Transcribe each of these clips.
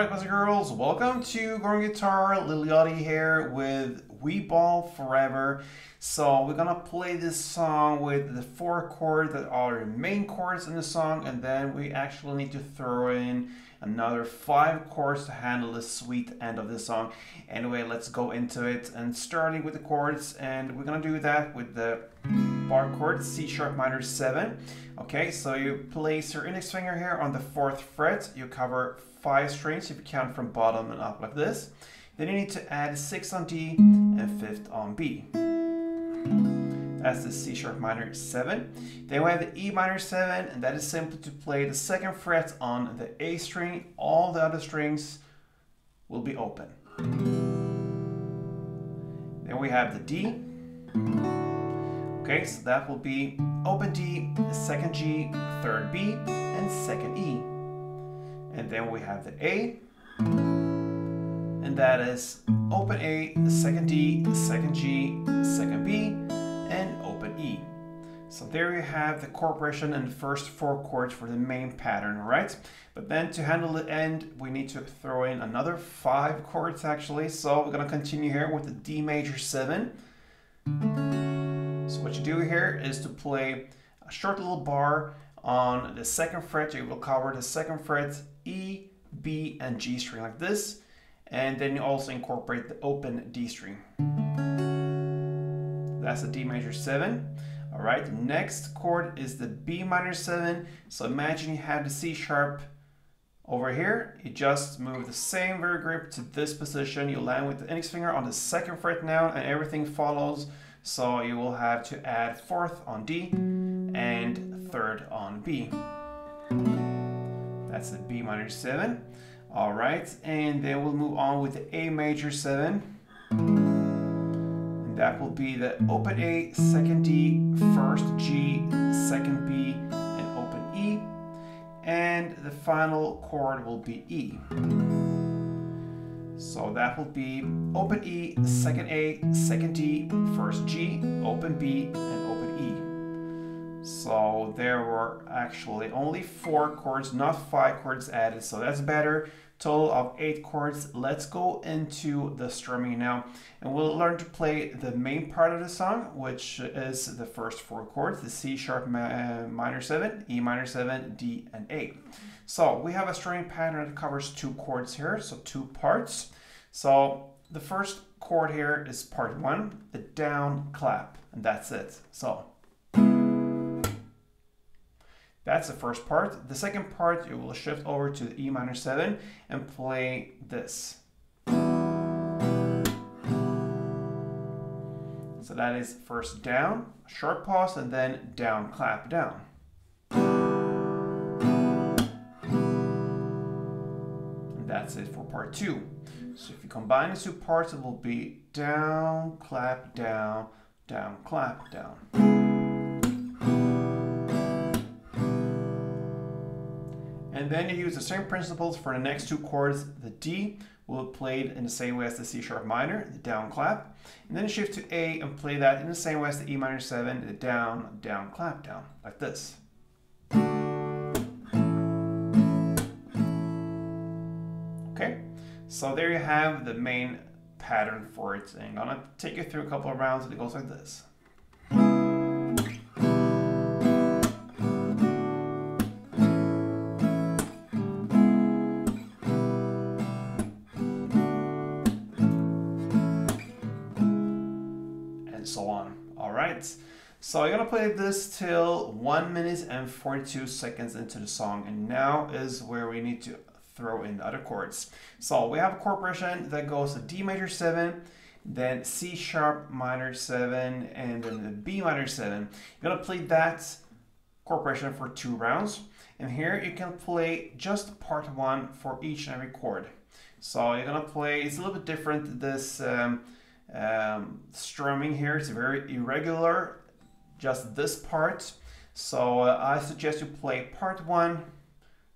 Alright boys and girls, welcome to Growing Guitar. Lil Yachty here with We Ball Forever. So we're gonna play this song with the 4 chords that are the main chords in the song, and then we actually need to throw in another 5 chords to handle the sweet end of the song. Anyway, let's go into it, and starting with the chords, and we're gonna do that with the bar chord C sharp minor 7. Okay, so you place your index finger here on the 4th fret. You cover 5 strings if you count from bottom and up like this. Then you need to add 6 on D and 5th on B. That's the C sharp minor 7. Then we have the E minor 7, and that is simply to play the 2nd fret on the A string. All the other strings will be open. Then we have the D. Okay, so that will be open D, 2nd G, 3rd B, and 2nd E. And then we have the A, and that is open A, 2nd D, 2nd G, 2nd B, and open E. So there you have the chord progression and the first 4 chords for the main pattern, right? But then to handle the end, we need to throw in another 5 chords actually. So we're gonna continue here with the D major 7. So what you do here is to play a short little bar on the 2nd fret. You will cover the 2nd fret, E, B, and G string like this. And then you also incorporate the open D string. That's the D major 7. All right, next chord is the B minor 7. So imagine you have the C sharp over here. You just move the same very grip to this position. You land with the index finger on the 2nd fret now, and everything follows. So you will have to add 4th on D and 3rd on B. That's the B minor 7. All right, and then we'll move on with the A major 7. And that will be the open A, 2nd D, 1st G, 2nd B, and open E. And the final chord will be E. So that will be open E, 2nd A, 2nd D, 1st G, open B, and open E. So there were actually only 4 chords, not 5 chords added, so that's better. Total of 8 chords. Let's go into the strumming now, and we'll learn to play the main part of the song, which is the first 4 chords, the C sharp minor 7, E minor 7, D, and A. So we have a strumming pattern that covers 2 chords here, so 2 parts. So the first chord here is part 1, the down clap, and that's it. So that's the first part. The second part, you will shift over to the E minor 7 and play this. So that is first down, short pause, and then down clap down. That's it for part 2. So if you combine the 2 parts, it will be down, clap, down, down, clap, down. And then you use the same principles for the next 2 chords. The D will be played in the same way as the C sharp minor, the down clap. And then you shift to A and play that in the same way as the E minor 7, the down, down, clap, down, like this. Okay, so there you have the main pattern for it. And I'm gonna take you through a couple of rounds, and it goes like this. And so on. All right, so I'm gonna play this till 1 minute and 42 seconds into the song, and now is where we need to throw in the other chords. So we have a chord progression that goes to D major 7, then C sharp minor 7, and then the B minor 7. You're gonna play that chord progression for 2 rounds, and here you can play just part 1 for each and every chord. So you're gonna play, it's a little bit different, this strumming here is very irregular, just this part. So I suggest you play part 1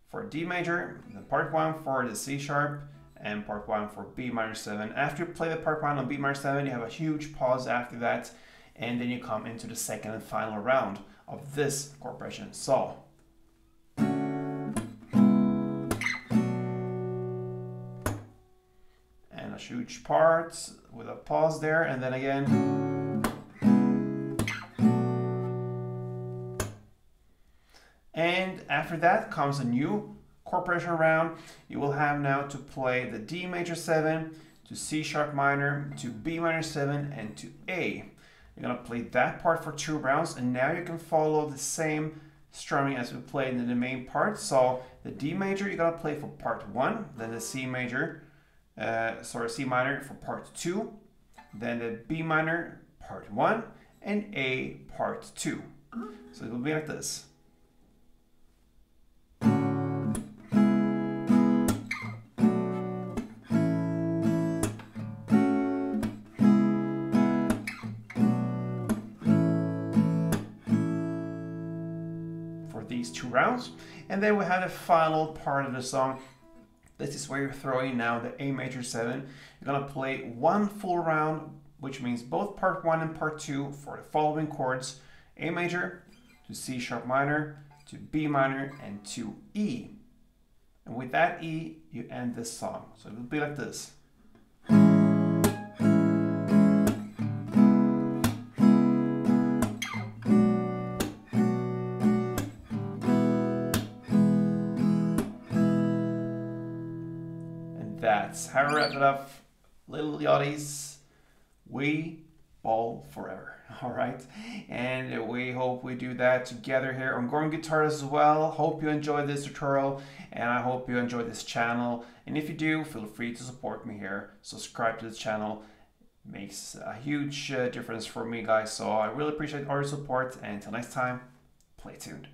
for D major, then part 1 for the C sharp, and part 1 for B minor 7. After you play the part 1 on B minor 7, you have a huge pause after that, and then you come into the second and final round of this chord progression. So huge part with a pause there, and then again. And after that comes a new chord progression round. You will have now to play the D major 7 to C sharp minor to B minor 7 and to A. You're gonna play that part for 2 rounds, and now you can follow the same strumming as we played in the main part. So the D major you're gonna play for part 1, then the C major, C minor for part 2, then the B minor part 1, and A part 2. So it will be like this. These 2 rounds, and then we have the final part of the song. This is where you're throwing now the A major 7. You're gonna play 1 full round, which means both part 1 and part 2 for the following chords: A major to C sharp minor to B minor and to E. And with that E, you end this song. So it will be like this. That's how we wrap it up. Lil Yachty's We Ball Forever. All right, and we hope we do that together here on Growing Guitar as well. Hope you enjoyed this tutorial, and I hope you enjoyed this channel. And if you do, feel free to support me here. Subscribe to this channel. Makes a huge difference for me, guys. So I really appreciate all your support, and until next time, play tuned.